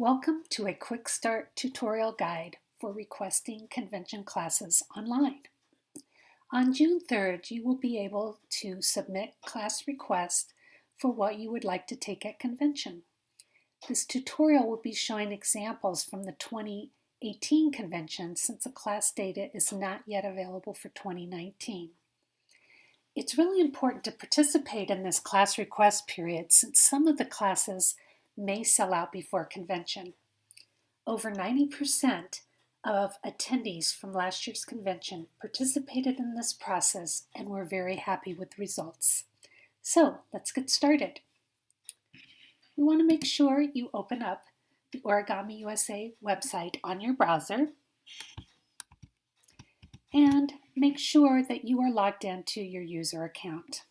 Welcome to a quick start tutorial guide for requesting convention classes online. On June 3rd, you will be able to submit class requests for what you would like to take at convention. This tutorial will be showing examples from the 2018 convention since the class data is not yet available for 2019. It's really important to participate in this class request period since some of the classes may sell out before convention. Over 90% of attendees from last year's convention participated in this process and were very happy with the results. So let's get started. We want to make sure you open up the Origami USA website on your browser and make sure that you are logged into your user account.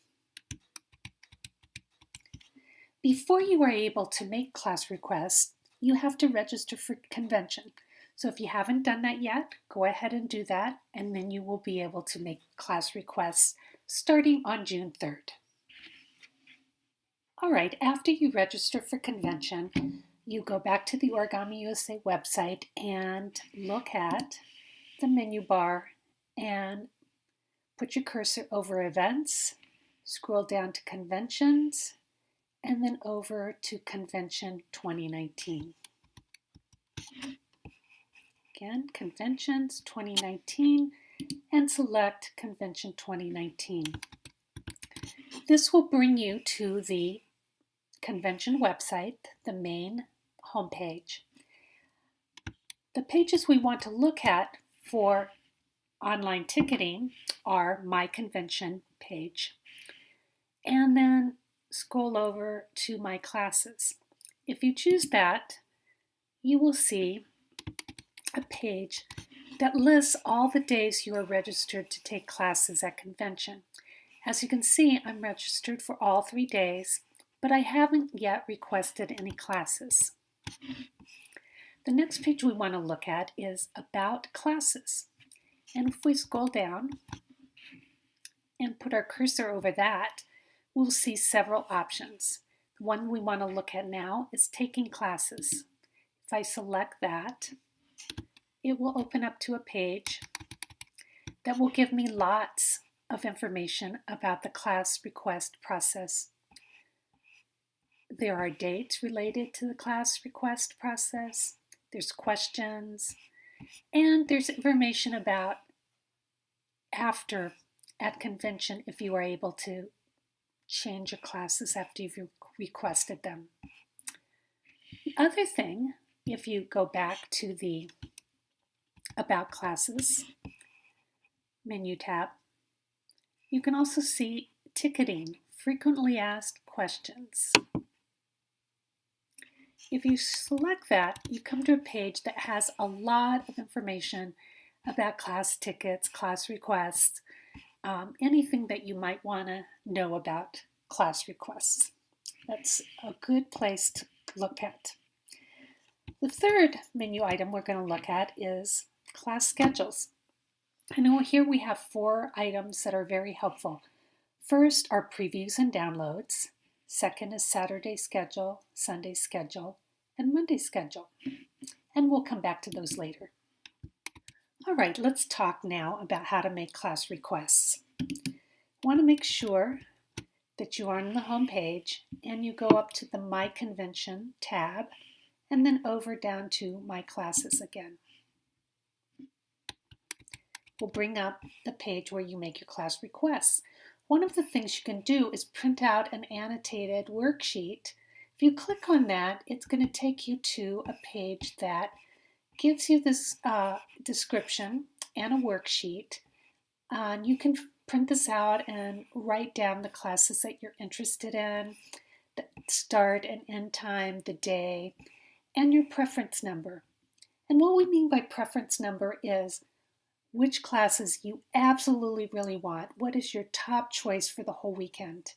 Before you are able to make class requests, you have to register for convention. So if you haven't done that yet, go ahead and do that, and then you will be able to make class requests starting on June 3rd. All right, after you register for convention, you go back to the Origami USA website and look at the menu bar and put your cursor over events, scroll down to conventions, and then over to Convention 2019. Again, Conventions 2019, and select Convention 2019. This will bring you to the convention website, the main homepage. The pages we want to look at for online ticketing are My Convention page, and then scroll over to My Classes. If you choose that, you will see a page that lists all the days you are registered to take classes at convention. As you can see, I'm registered for all 3 days, but I haven't yet requested any classes. The next page we want to look at is About Classes. And if we scroll down and put our cursor over that, we'll see several options. The one we want to look at now is Taking Classes. If I select that, it will open up to a page that will give me lots of information about the class request process. There are dates related to the class request process, there's questions, and there's information about after at convention if you are able to change your classes after you've requested them. The other thing, if you go back to the About Classes menu tab, you can also see Ticketing, Frequently Asked Questions. If you select that, you come to a page that has a lot of information about class tickets, class requests, anything that you might want to know about class requests. That's a good place to look at. The third menu item we're going to look at is class schedules. I know here we have 4 items that are very helpful. First are previews and downloads. Second is Saturday schedule, Sunday schedule, and Monday schedule. And we'll come back to those later. All right, let's talk now about how to make class requests. You want to make sure that you are on the home page and you go up to the My Convention tab and then over down to My Classes again. We'll bring up the page where you make your class requests. One of the things you can do is print out an annotated worksheet. If you click on that, it's going to take you to a page that gives you this description and a worksheet. You can print this out and write down the classes that you're interested in, the start and end time, the day, and your preference number. And what we mean by preference number is which classes you absolutely really want. What is your top choice for the whole weekend?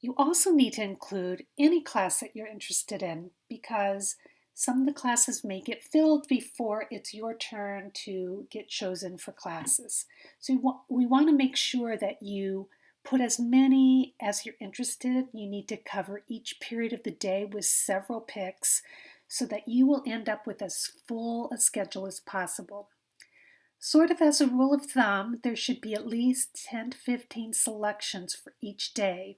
You also need to include any class that you're interested in because some of the classes may get filled before it's your turn to get chosen for classes. So we want to make sure that you put as many as you're interested. You need to cover each period of the day with several picks so that you will end up with as full a schedule as possible. Sort of as a rule of thumb, there should be at least 10 to 15 selections for each day.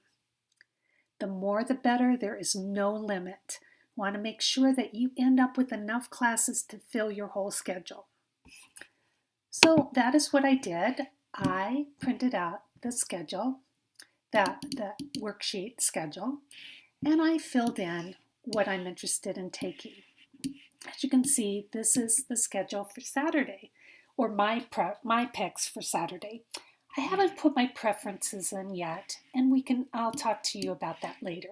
The more the better, there is no limit. Want to make sure that you end up with enough classes to fill your whole schedule. So that is what I did. I printed out the schedule, the worksheet schedule, and I filled in what I'm interested in taking. As you can see, this is the schedule for Saturday, or my picks for Saturday. I haven't put my preferences in yet, and I'll talk to you about that later.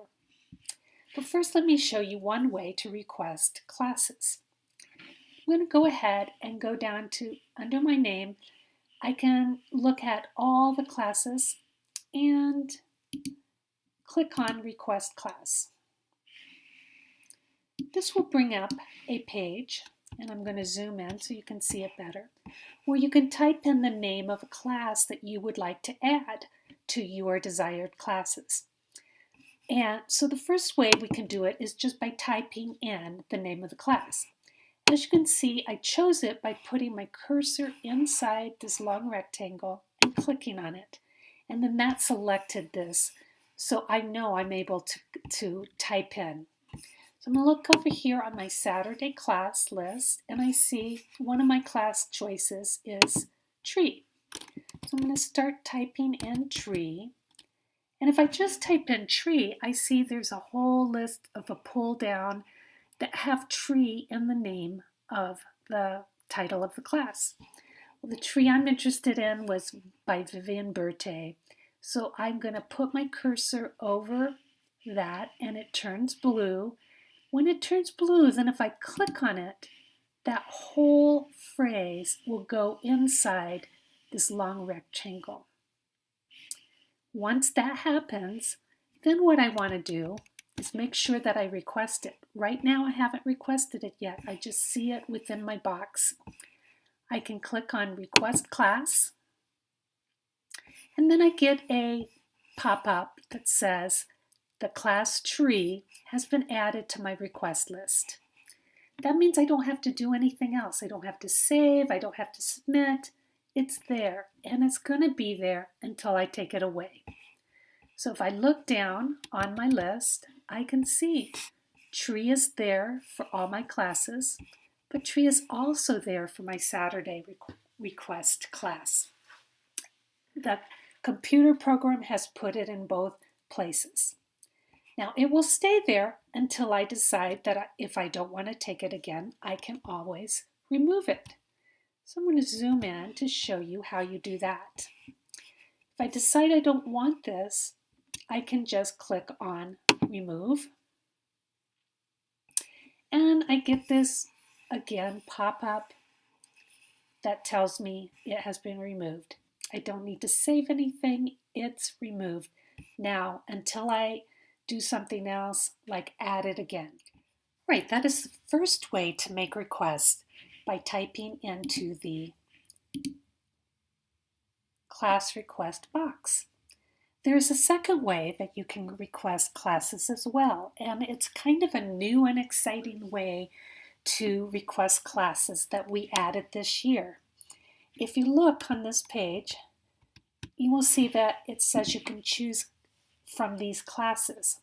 But first, let me show you one way to request classes. I'm going to go ahead and go down to under my name. I can look at all the classes and click on Request Class. This will bring up a page, and I'm going to zoom in so you can see it better, where you can type in the name of a class that you would like to add to your desired classes. And so the first way we can do it is just by typing in the name of the class. As you can see, I chose it by putting my cursor inside this long rectangle and clicking on it. And then that selected this, so I know I'm able to type in. So I'm going to look over here on my Saturday class list, and I see one of my class choices is tree. So I'm going to start typing in tree. And if I just type in tree, I see there's a whole list of a pull down that have tree in the name of the title of the class. Well, the tree I'm interested in was by Vivian Berthet. So I'm going to put my cursor over that, and it turns blue. When it turns blue, then if I click on it, that whole phrase will go inside this long rectangle. Once that happens, then what I want to do is make sure that I request it. Right now I haven't requested it yet. I just see it within my box. I can click on Request Class, and then I get a pop-up that says the class tree has been added to my request list. That means I don't have to do anything else. I don't have to save, I don't have to submit. It's there, and it's going to be there until I take it away. So if I look down on my list, I can see tree is there for all my classes, but tree is also there for my Saturday request class. The computer program has put it in both places. Now it will stay there until I decide that if I don't want to take it again, I can always remove it. So I'm going to zoom in to show you how you do that. If I decide I don't want this, I can just click on Remove. And I get this, again, pop-up that tells me it has been removed. I don't need to save anything, it's removed. Now, until I do something else, like add it again. Right, that is the first way to make requests, by typing into the class request box. There's a second way that you can request classes as well, and it's kind of a new and exciting way to request classes that we added this year. If you look on this page, you will see that it says you can choose from these classes.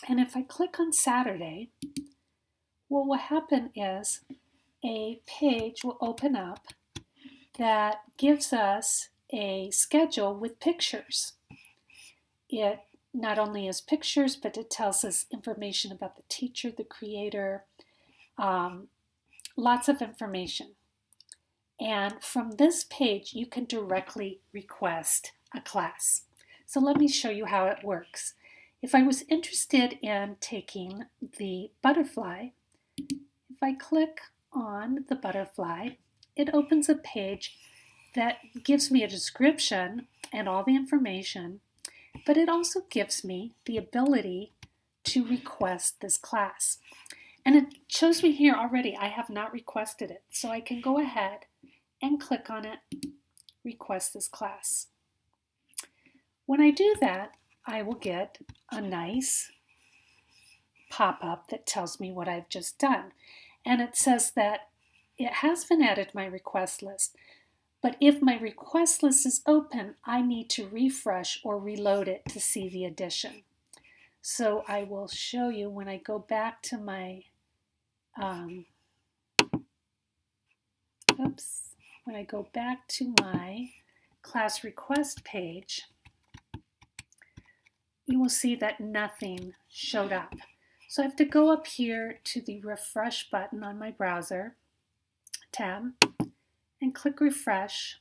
And if I click on Saturday, what will happen is a page will open up that gives us a schedule with pictures. It not only has pictures, but it tells us information about the teacher, the creator, lots of information. And from this page, you can directly request a class. So let me show you how it works. If I was interested in taking the butterfly, if I click on the butterfly, it opens a page that gives me a description and all the information, but it also gives me the ability to request this class. And it shows me here already I have not requested it, so I can go ahead and click on it, request this class. When I do that, I will get a nice pop-up that tells me what I've just done. And it says that it has been added to my request list. But if my request list is open, I need to refresh or reload it to see the addition. So I will show you when I go back to my, when I go back to my class request page, you will see that nothing showed up. So I have to go up here to the refresh button on my browser tab and click refresh.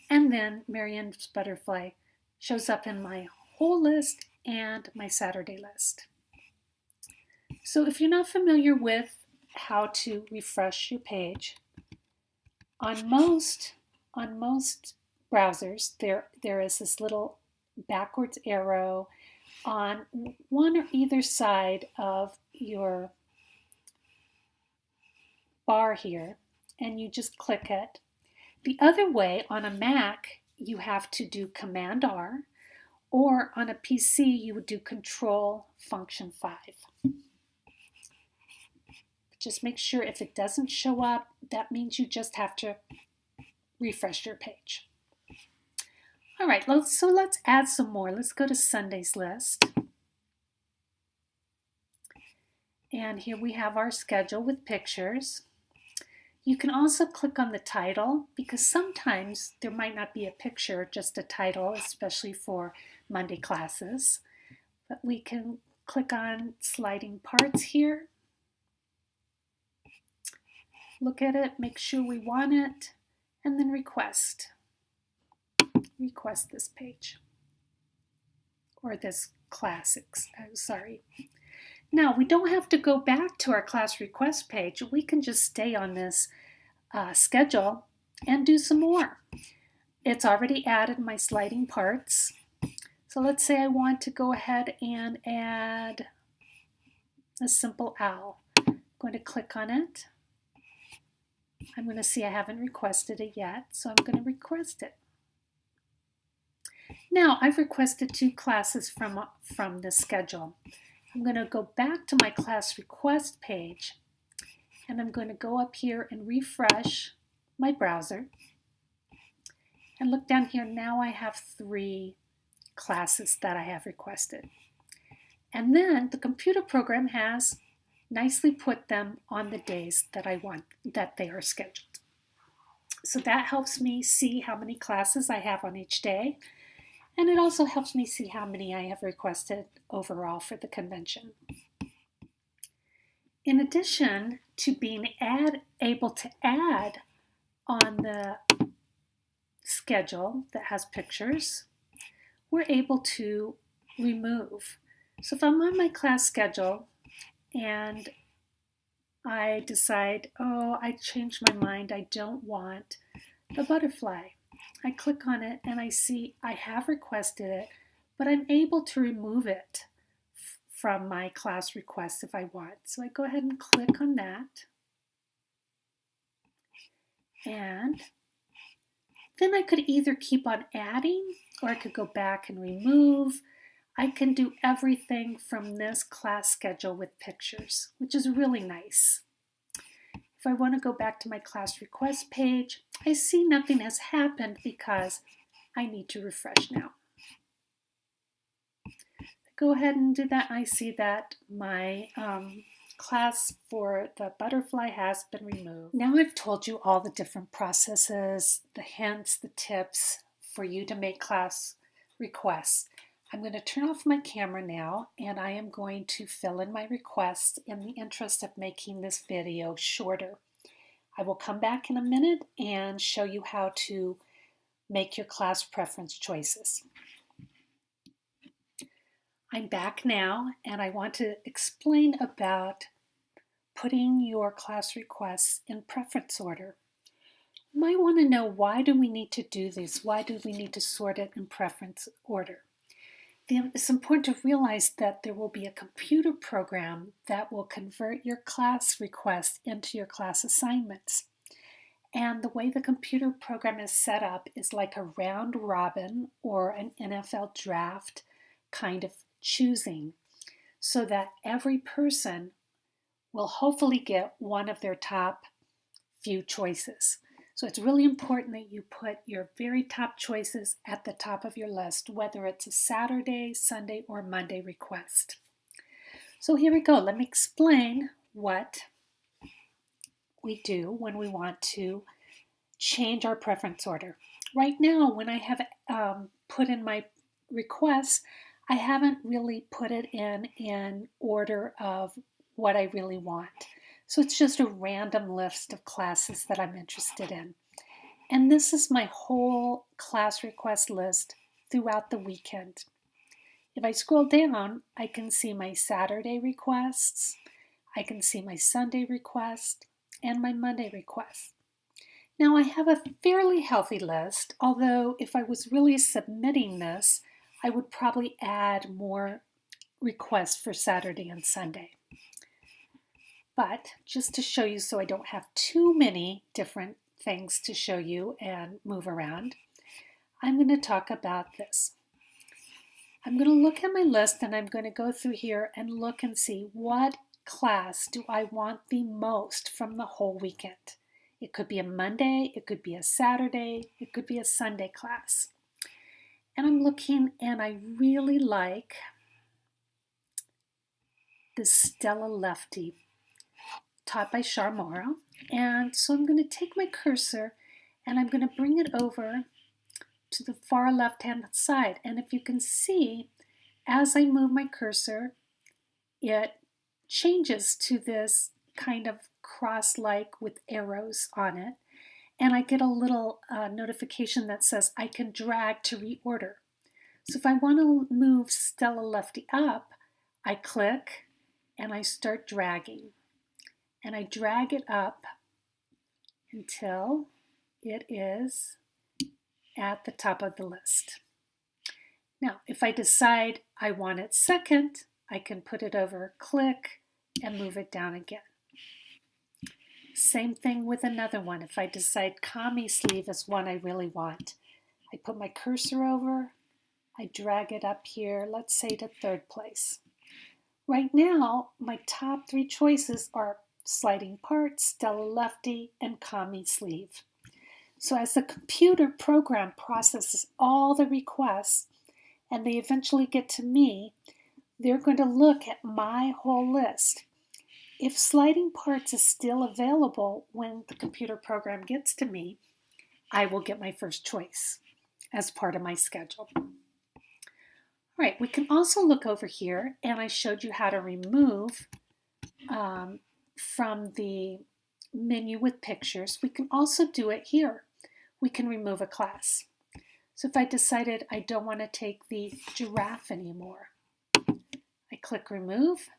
And then Marianne's Butterfly shows up in my whole list and my Saturday list. So if you're not familiar with how to refresh your page, on most browsers, there is this little backwards arrow on one or either side of your bar here, and you just click it. The other way, on a Mac, you have to do Command R, or on a PC, you would do Control Function 5. Just make sure if it doesn't show up, that means you just have to refresh your page. All right, so let's add some more. Let's go to Sunday's list. And here we have our schedule with pictures. You can also click on the title because sometimes there might not be a picture, just a title, especially for Monday classes. But we can click on sliding parts here. Look at it, make sure we want it, and then request. Request this page or this classics, sorry. Now we don't have to go back to our class request page. We can just stay on this schedule and do some more. It's already added my sliding parts. So let's say I want to go ahead and add a simple owl. I'm going to click on it. I'm going to see I haven't requested it yet, so I'm going to request it. Now I've requested 2 classes from the schedule. I'm going to go back to my class request page, and I'm going to go up here and refresh my browser. And look down here, now I have 3 classes that I have requested. And then the computer program has nicely put them on the days that I want that they are scheduled. So that helps me see how many classes I have on each day. And it also helps me see how many I have requested overall for the convention. In addition to being able to add on the schedule that has pictures, we're able to remove. So if I'm on my class schedule and I decide, oh, I changed my mind, I don't want the butterfly. I click on it and I see I have requested it, but I'm able to remove it from my class request if I want. So I go ahead and click on that. And then I could either keep on adding or I could go back and remove. I can do everything from this class schedule with pictures, which is really nice. If I want to go back to my class request page, I see nothing has happened because I need to refresh now. Go ahead and do that. I see that my class for the butterfly has been removed. Now I've told you all the different processes, the hints, the tips for you to make class requests. I'm going to turn off my camera now, and I am going to fill in my requests in the interest of making this video shorter. I will come back in a minute and show you how to make your class preference choices. I'm back now, and I want to explain about putting your class requests in preference order. You might want to know, why do we need to do this? Why do we need to sort it in preference order? It's important to realize that there will be a computer program that will convert your class requests into your class assignments. And the way the computer program is set up is like a round robin or an NFL draft kind of choosing so that every person will hopefully get one of their top few choices. So it's really important that you put your very top choices at the top of your list, whether it's a Saturday, Sunday, or Monday request. So here we go. Let me explain what we do when we want to change our preference order. Right now, when I have put in my requests, I haven't really put it in order of what I really want. So it's just a random list of classes that I'm interested in. And this is my whole class request list throughout the weekend. If I scroll down, I can see my Saturday requests, I can see my Sunday request, and my Monday requests. Now I have a fairly healthy list, although if I was really submitting this, I would probably add more requests for Saturday and Sunday. But just to show you so I don't have too many different things to show you and move around, I'm going to talk about this. I'm going to look at my list and I'm going to go through here and look and see what class do I want the most from the whole weekend. It could be a Monday, it could be a Saturday, it could be a Sunday class. And I'm looking and I really like the Stella Lefty taught by Char Morrow. And so I'm going to take my cursor and I'm going to bring it over to the far left-hand side. And if you can see, as I move my cursor, it changes to this kind of cross-like with arrows on it. And I get a little notification that says I can drag to reorder. So if I want to move Stella Lefty up, I click and I start dragging. And I drag it up until it is at the top of the list. Now, if I decide I want it second, I can put it over, click, and move it down again. Same thing with another one. If I decide Kami sleeve is one I really want, I put my cursor over, I drag it up here, let's say to third place. Right now, my top 3 choices are sliding part, Stella Lefty, and Kami sleeve. So as the computer program processes all the requests and they eventually get to me, they're going to look at my whole list. If sliding parts is still available when the computer program gets to me, I will get my first choice as part of my schedule. All right, we can also look over here, and I showed you how to remove from the menu with pictures. We can also do it here. We can remove a class. So if I decided I don't want to take the giraffe anymore, I click remove,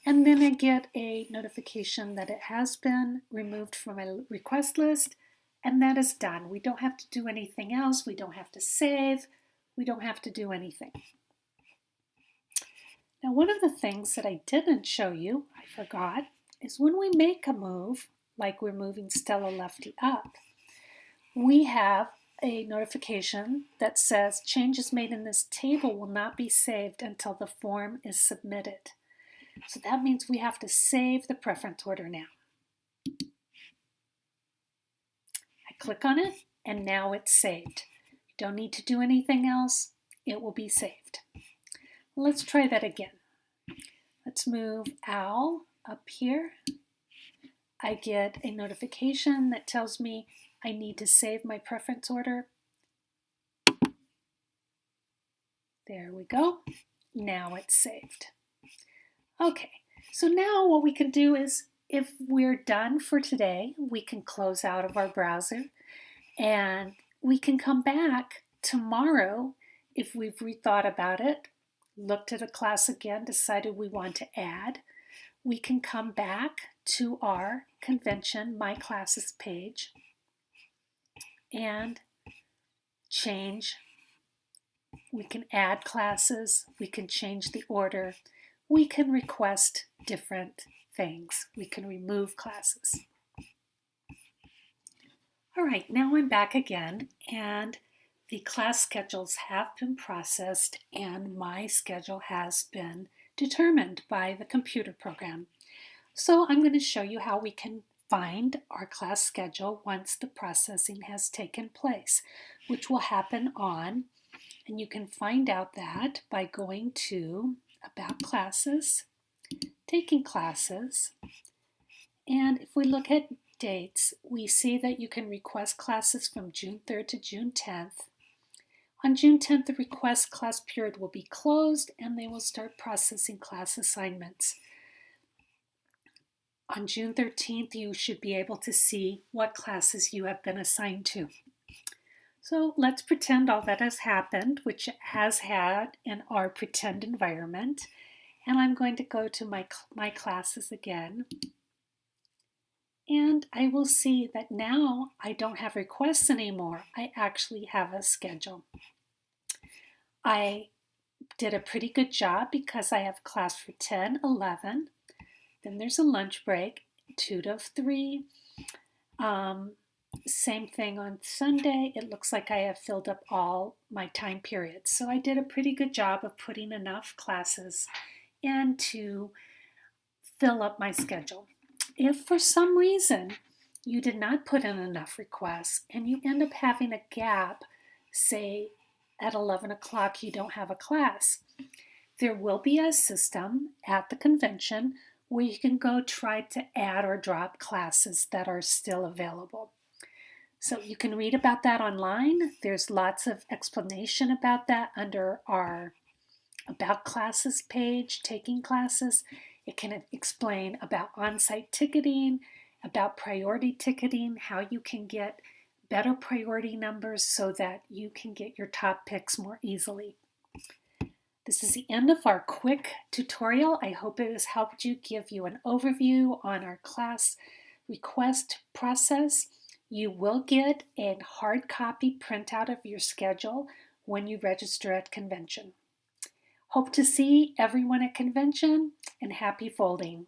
and then I get a notification that it has been removed from my request list, and that is done. We don't have to do anything else. We don't have to save. We don't have to do anything. Now, one of the things that I didn't show you, I forgot, is when we make a move, like we're moving Stella Lefty up, we have a notification that says changes made in this table will not be saved until the form is submitted. So that means we have to save the preference order now. I click on it and now it's saved. You don't need to do anything else. It will be saved. Let's try that again. Let's move Owl up here. I get a notification that tells me I need to save my preference order. There we go. Now it's saved. Okay, so now what we can do is, if we're done for today, we can close out of our browser and we can come back tomorrow if we've rethought about it, looked at a class again, decided we want to add. We can come back to our convention My Classes page and change. We can add classes, we can change the order, we can request different things, we can remove classes. All right, now I'm back again, and the class schedules have been processed and my schedule has been determined by the computer program. So I'm going to show you how we can find our class schedule once the processing has taken place, which will happen on, and you can find out that by going to About Classes, Taking Classes, and if we look at dates, we see that you can request classes from June 3rd to June 10th. On June 10th, the request class period will be closed and they will start processing class assignments. On June 13th, you should be able to see what classes you have been assigned to. So let's pretend all that has happened, which has had in our pretend environment. And I'm going to go to my classes again. And I will see that now I don't have requests anymore. I actually have a schedule. I did a pretty good job because I have class for 10, 11. Then there's a lunch break, 2 to 3. Same thing on Sunday. It looks like I have filled up all my time periods. So I did a pretty good job of putting enough classes in to fill up my schedule. If for some reason you did not put in enough requests and you end up having a gap, say at 11 o'clock you don't have a class, there will be a system at the convention where you can go try to add or drop classes that are still available. So you can read about that online. There's lots of explanation about that under our About Classes page, Taking Classes. It can explain about on-site ticketing, about priority ticketing, how you can get better priority numbers so that you can get your top picks more easily. This is the end of our quick tutorial. I hope it has helped you, give you an overview on our class request process. You will get a hard copy printout of your schedule when you register at convention. Hope to see everyone at convention, and happy folding.